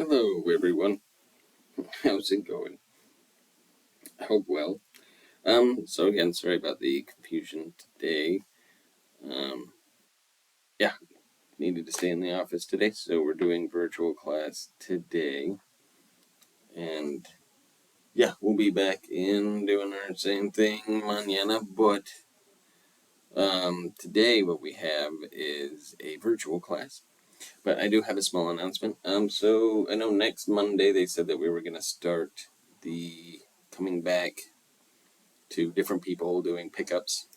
Hello, everyone. How's it going? I hope well. So again, sorry about the confusion today. Um, yeah, needed to stay in the office today, so we're doing virtual class today. And yeah, we'll be back in doing our same thing mañana, but today what we have is a virtual class. But I do have a small announcement. So I know next Monday they said that we were gonna start the coming back to different people doing pickups.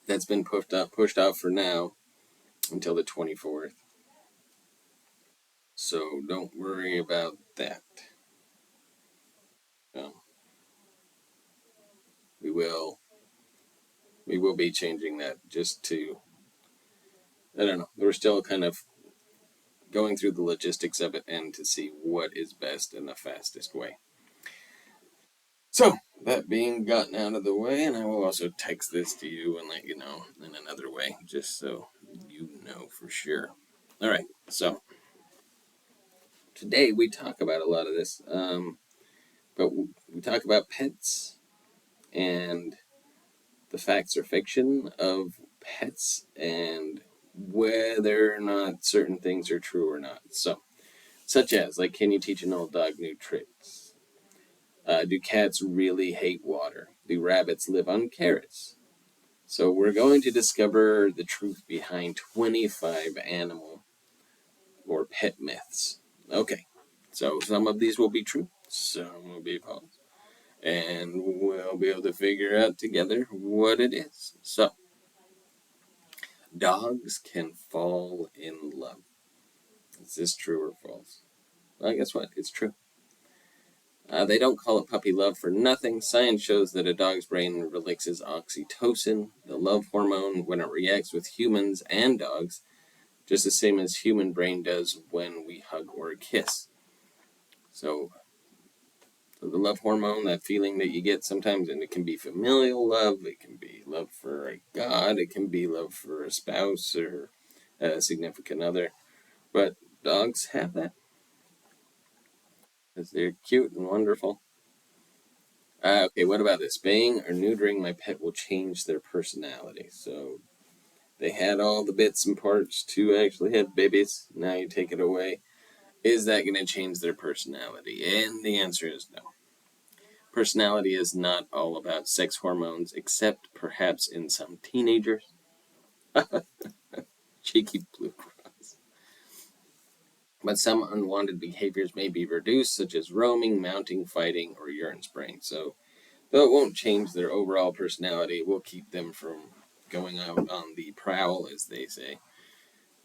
That's been pushed out for now until the 24th. So don't worry about that. Um, we will we will be changing that just to, I don't know. We're still kind of going through the logistics of it and to see what is best and the fastest way. So that being gotten out of the way, and I will also text this to you and let you know in another way, just so you know for sure. All right. So today we talk about a lot of this, but we talk about pets and the facts or fiction of pets and whether or not certain things are true or not. So, such as, like, can you teach an old dog new tricks? Do cats really hate water? Do rabbits live on carrots? So, we're going to discover the truth behind 25 animal or pet myths. Okay, so some of these will be true, some will be false, and we'll be able to figure out together what it is. So, dogs can fall in love. Is this true or false? Well, guess what? It's true. They don't call it puppy love for nothing. Science shows that a dog's brain releases oxytocin, the love hormone, when it reacts with humans and dogs, just the same as human brain does when we hug or kiss. So the love hormone, that feeling that you get sometimes, and it can be familial love, it can be love for a god, it can be love for a spouse or a significant other. But dogs have that because they're cute and wonderful. Okay, what about this? Spaying or neutering my pet will change their personality. So they had all the bits and parts to actually have babies. Now you take it away. Is that going to change their personality? And the answer is no. Personality is not all about sex hormones, except perhaps in some teenagers. Cheeky blue cross. But some unwanted behaviors may be reduced, such as roaming, mounting, fighting, or urine spraying. So though it won't change their overall personality, it will keep them from going out on the prowl, as they say,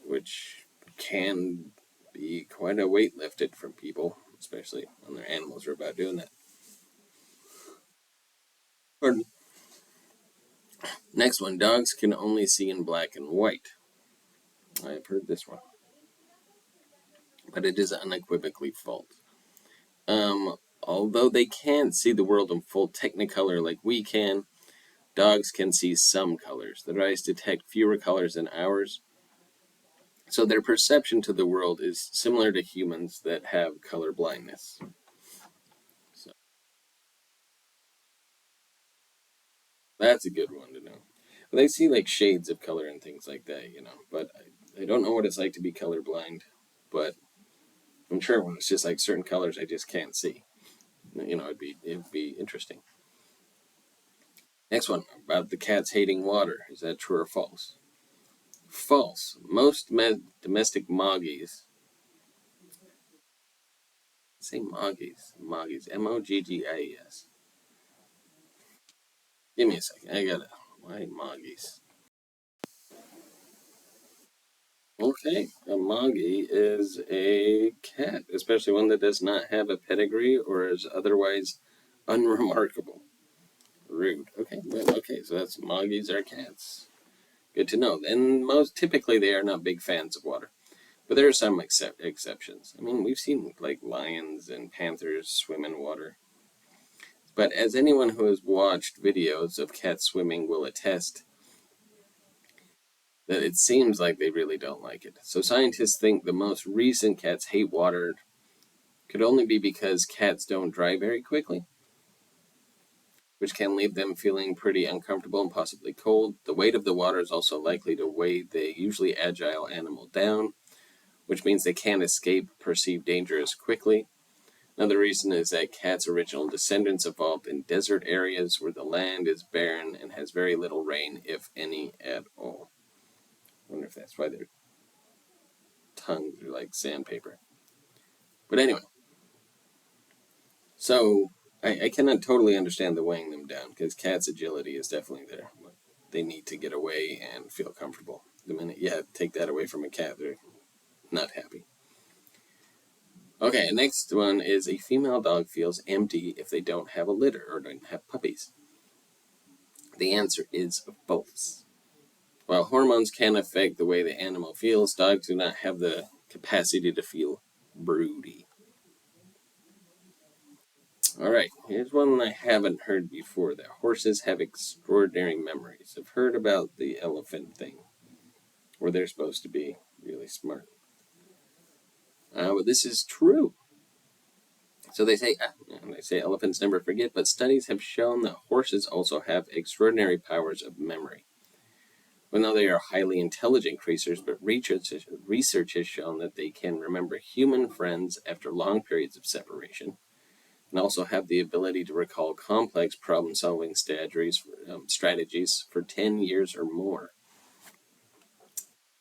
which can be quite a weight lifted from people, especially when their animals are about doing that. Pardon. Next one, dogs can only see in black and white. I've heard this one, but it is unequivocally false. Although they can't see the world in full technicolor like we can, dogs can see some colors. Their eyes detect fewer colors than ours, so their perception to the world is similar to humans that have color blindness. So that's a good one to know. Well, they see like shades of color and things like that, But I don't know what it's like to be colorblind. But I'm sure when it's just like certain colors I just can't see. It'd be interesting. Next one about the cats hating water. Is that true or false? False. Most domestic moggies. Say moggies. Moggies. Moggis. Give me a second. I gotta. Why moggies? Okay, a moggy is a cat, especially one that does not have a pedigree or is otherwise unremarkable. Rude. Okay, well, okay, so that's moggies are cats. Good to know. And most typically they are not big fans of water, but there are some exceptions. I mean, we've seen like lions and panthers swim in water. But as anyone who has watched videos of cats swimming will attest, that it seems like they really don't like it. So scientists think the most recent cats hate water could only be because cats don't dry very quickly, which can leave them feeling pretty uncomfortable and possibly cold. The weight of the water is also likely to weigh the usually agile animal down, which means they can't escape perceived danger as quickly. Another reason is that cats' original descendants evolved in desert areas where the land is barren and has very little rain, if any at all. I wonder if that's why their tongues are like sandpaper. But anyway, so I cannot totally understand the weighing them down because cats' agility is definitely there. They need to get away and feel comfortable. The minute you take that away from a cat, they're not happy. Okay, next one is a female dog feels empty if they don't have a litter or don't have puppies. The answer is false. While hormones can affect the way the animal feels, dogs do not have the capacity to feel broody. All right, here's one I haven't heard before, that horses have extraordinary memories. I've heard about the elephant thing, where they're supposed to be really smart. But this is true. So they say elephants never forget, but studies have shown that horses also have extraordinary powers of memory. Well, now they are highly intelligent creatures, but research has shown that they can remember human friends after long periods of separation, and also have the ability to recall complex problem-solving strategies for 10 years or more.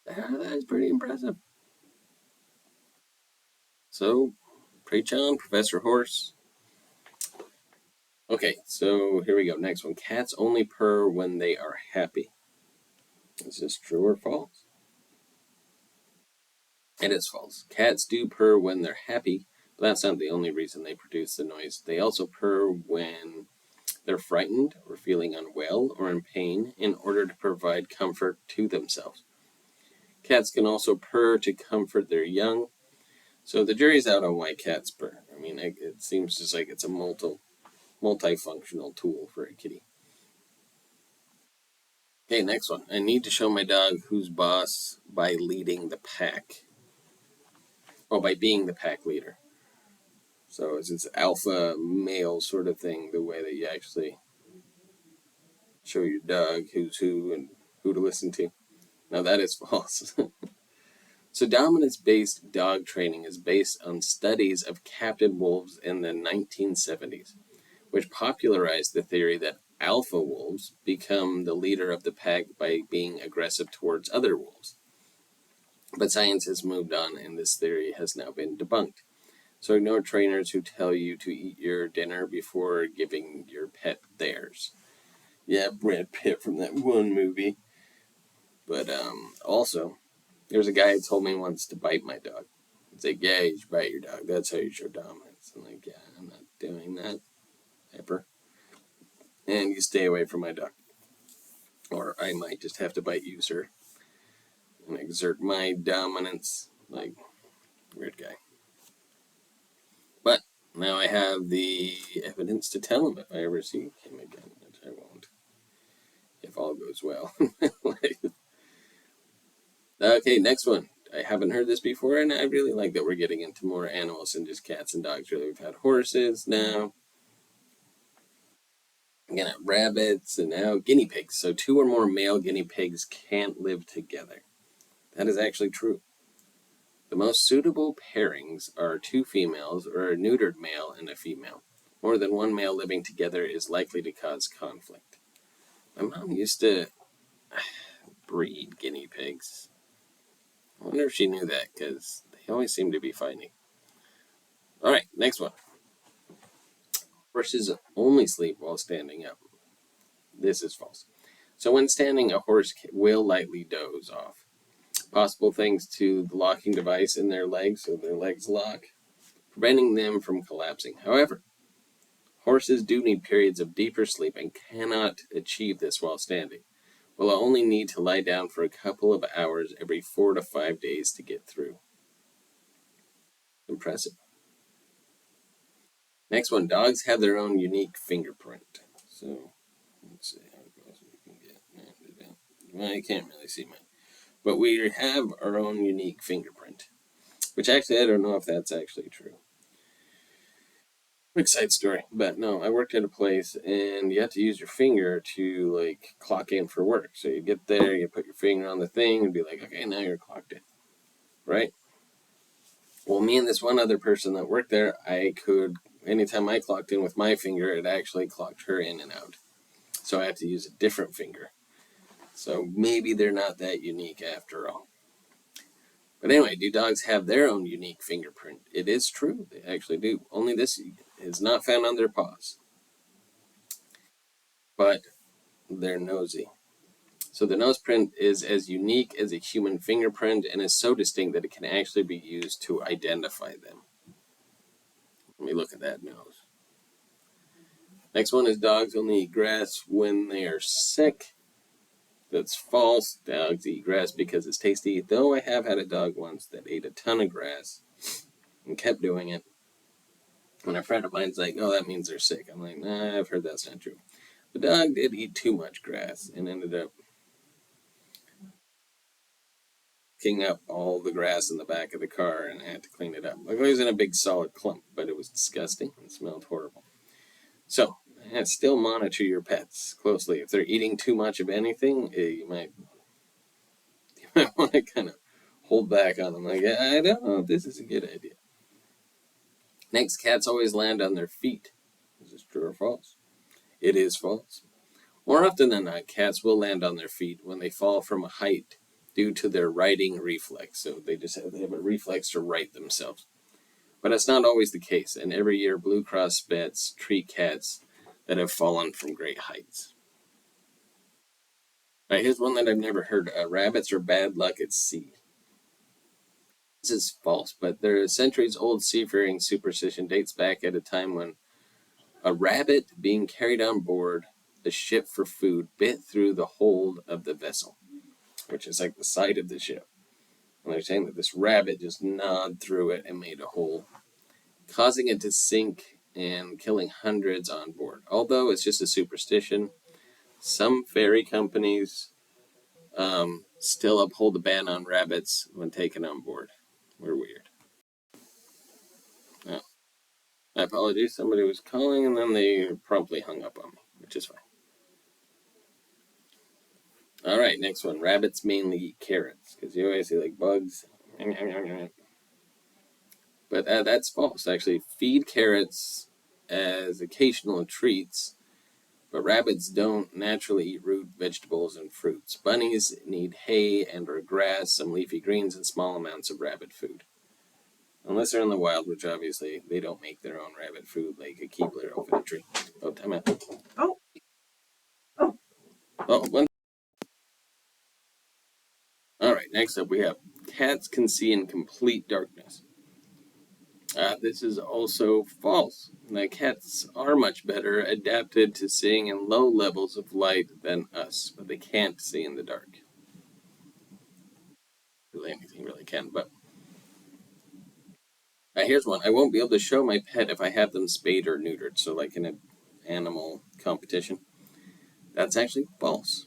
That's pretty impressive. So, preach on, Professor Horse. Okay, so here we go. Next one. Cats only purr when they are happy. Is this true or false? It is false. Cats do purr when they're happy, but that's not the only reason they produce the noise. They also purr when they're frightened or feeling unwell or in pain in order to provide comfort to themselves. Cats can also purr to comfort their young. So the jury's out on why cats purr. I mean, it seems just like it's a multifunctional tool for a kitty. Okay, next one. I need to show my dog who's boss by leading the pack. Oh, by being the pack leader. So it's this alpha male sort of thing, the way that you actually show your dog who's who and who to listen to. Now that is false. So dominance-based dog training is based on studies of captive wolves in the 1970s, which popularized the theory that alpha wolves become the leader of the pack by being aggressive towards other wolves. But science has moved on, and this theory has now been debunked. So ignore trainers who tell you to eat your dinner before giving your pet theirs. Yeah, Brad Pitt from that one movie. But also, there's a guy who told me once to bite my dog. He's like, yeah, you should bite your dog. That's how you show dominance. I'm like, yeah, I'm not doing that ever. And you stay away from my dog. Or I might just have to bite you, sir, and exert my dominance. Like, weird guy. But now I have the evidence to tell him if I ever see him again, which I won't, if all goes well. Okay, next one. I haven't heard this before, and I really like that we're getting into more animals than just cats and dogs. Really, we've had horses now. Again, rabbits, and now guinea pigs. So 2 or more male guinea pigs can't live together. That is actually true. The most suitable pairings are 2 females or a neutered male and a female. More than one male living together is likely to cause conflict. My mom used to breed guinea pigs. I wonder if she knew that, because they always seem to be fighting. All right, next one. Horses only sleep while standing up. This is false. So when standing, a horse will lightly doze off. Possible thanks to the locking device in their legs, so their legs lock, preventing them from collapsing. However, horses do need periods of deeper sleep and cannot achieve this while standing. Will only need to lie down for a couple of hours every 4 to 5 days to get through. Impressive. Next one, dogs have their own unique fingerprint. So, let's see how close we can get. Well, you can't really see mine. But we have our own unique fingerprint, which actually I don't know if that's actually true. Quick side story, but no, I worked at a place and you have to use your finger to like clock in for work. So you get there, you put your finger on the thing and be like, okay, now you're clocked in, right? Well, me and this one other person that worked there, I could, anytime I clocked in with my finger, it actually clocked her in and out. So I have to use a different finger. So maybe they're not that unique after all. But anyway, do dogs have their own unique fingerprint? It is true, they actually do. Only this is not found on their paws. But they're nosy. So the nose print is as unique as a human fingerprint and is so distinct that it can actually be used to identify them. Let me look at that nose. Next one is dogs only eat grass when they are sick. That's false. Dogs eat grass because it's tasty, though I have had a dog once that ate a ton of grass and kept doing it. And a friend of mine's like, oh, that means they're sick. I'm like, nah, I've heard that's not true. The dog did eat too much grass and ended up picking up all the grass in the back of the car and I had to clean it up. Like, it was in a big solid clump, but it was disgusting and smelled horrible. So, still monitor your pets closely. If they're eating too much of anything, you might want to kind of hold back on them. Like, I don't know if this is a good idea. Next, cats always land on their feet. Is this true or false? It is false. More often than not, cats will land on their feet when they fall from a height due to their righting reflex. So they have a reflex to right themselves. But that's not always the case, and every year Blue Cross vets treat cats that have fallen from great heights. All right, here's one that I've never heard. Rabbits are bad luck at sea. This is false, but their centuries-old seafaring superstition dates back at a time when a rabbit being carried on board a ship for food bit through the hold of the vessel, which is like the side of the ship. And they're saying that this rabbit just gnawed through it and made a hole, causing it to sink and killing hundreds on board. Although it's just a superstition, some ferry companies still uphold the ban on rabbits when taken on board. We're weird. Oh, my apologies. Somebody was calling and then they promptly hung up on me, which is fine. All right, next one. Rabbits mainly eat carrots because you always see like bugs. But that's false. Actually, feed carrots as occasional treats, but rabbits don't naturally eat root vegetables and fruits. Bunnies need hay and or grass, some leafy greens, and small amounts of rabbit food. Unless they're in the wild, which obviously they don't make their own rabbit food like a Keebler over a tree. Oh, time out. Oh. Oh. Oh, one. All right, next up we have cats can see in complete darkness. This is also false. The cats are much better adapted to seeing in low levels of light than us, but they can't see in the dark. Really, anything really can, but here's one. I won't be able to show my pet if I have them spayed or neutered, so like in an animal competition. That's actually false.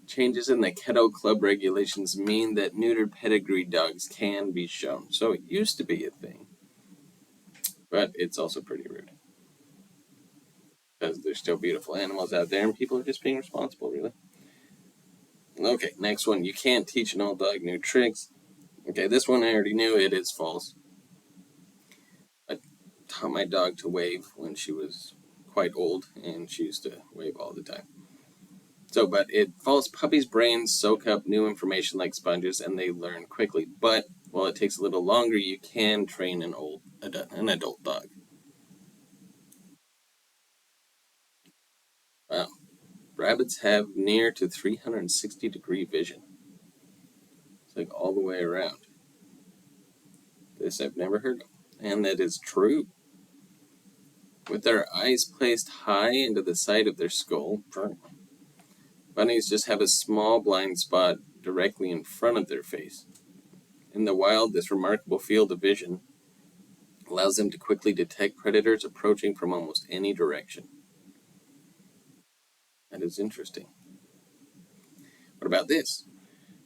Changes in the Kennel Club regulations mean that neutered pedigree dogs can be shown. So it used to be a thing, but it's also pretty rude. Because there's still beautiful animals out there and people are just being responsible, really. Okay, next one. You can't teach an old dog new tricks. Okay, this one I already knew. It is false. I taught my dog to wave when she was quite old, and she used to wave all the time. So, but it false. Puppies' brains soak up new information like sponges, and they learn quickly. But while it takes a little longer, you can train an adult dog. Wow. Rabbits have near to 360-degree vision. It's like all the way around. This I've never heard of. And that is true. With their eyes placed high into the side of their skull, bunnies just have a small blind spot directly in front of their face. In the wild, this remarkable field of vision allows them to quickly detect predators approaching from almost any direction. That is interesting. What about this?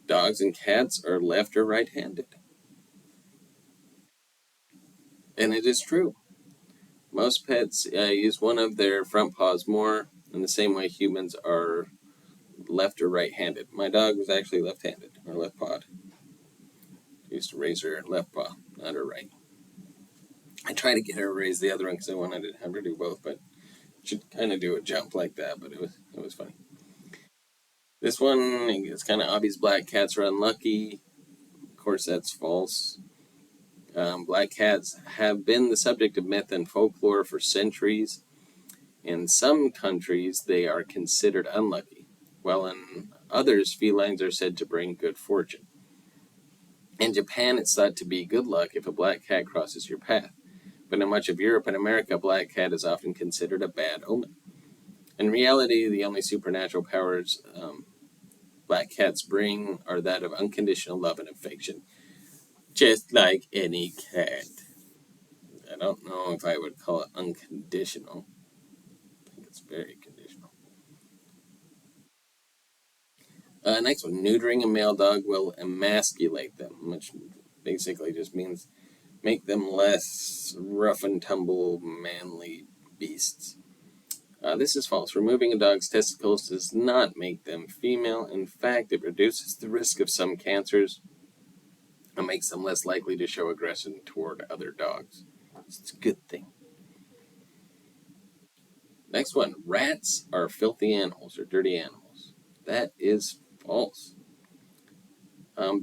Dogs and cats are left or right-handed. And it is true. Most pets use one of their front paws more, in the same way humans are left or right-handed. My dog was actually left-handed, or left-pawed. Used to raise her left paw, not her right. I tried to get her to raise the other one because I wanted to have her do both, but she kind of do a jump like that, but it was funny. This one is kind of obvious. Black cats are unlucky. Of course, that's false. Black cats have been the subject of myth and folklore for centuries. In some countries, they are considered unlucky, while in others, felines are said to bring good fortune. In Japan, it's thought to be good luck if a black cat crosses your path, but in much of Europe and America, a black cat is often considered a bad omen. In reality, the only supernatural powers black cats bring are that of unconditional love and affection, just like any cat. I don't know if I would call it unconditional. I think it's very conditional. Next one, neutering a male dog will emasculate them, which basically just means make them less rough and tumble, manly beasts. This is false. Removing a dog's testicles does not make them female. In fact, it reduces the risk of some cancers and makes them less likely to show aggression toward other dogs. It's a good thing. Next one, rats are filthy animals or dirty animals. That is false.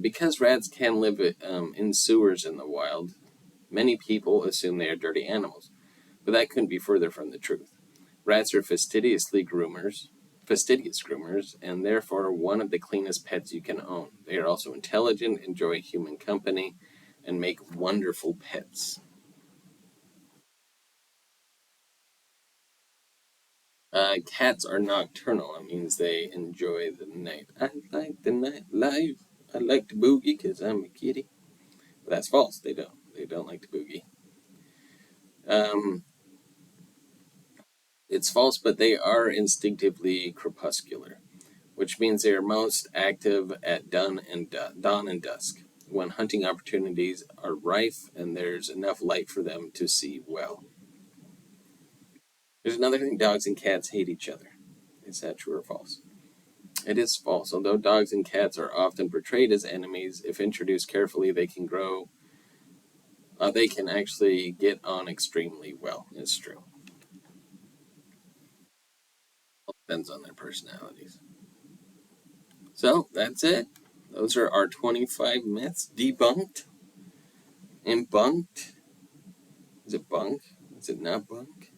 Because rats can live in sewers in the wild, many people assume they are dirty animals, but that couldn't be further from the truth. Rats are fastidious groomers, and therefore one of the cleanest pets you can own. They are also intelligent, enjoy human company, and make wonderful pets. Cats are nocturnal. It means they enjoy the night. I like the night life. I like to boogie because I'm a kitty. But that's false. They don't. They don't like to boogie. Um, it's false, but they are instinctively crepuscular, which means they are most active at dawn and dusk, when hunting opportunities are rife and there's enough light for them to see well. There's another thing, dogs and cats hate each other. Is that true or false? It is false. Although dogs and cats are often portrayed as enemies, if introduced carefully, they can actually get on extremely well. It's true. It depends on their personalities. So, that's it. Those are our 25 myths debunked and bunked. Is it bunk? Is it not bunk?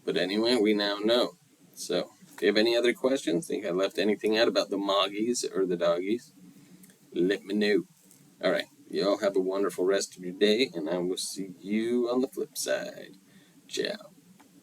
But anyway, we now know. So, if you have any other questions, think I left anything out about the moggies or the doggies, let me know. All right. You all have a wonderful rest of your day, and I will see you on the flip side. Ciao.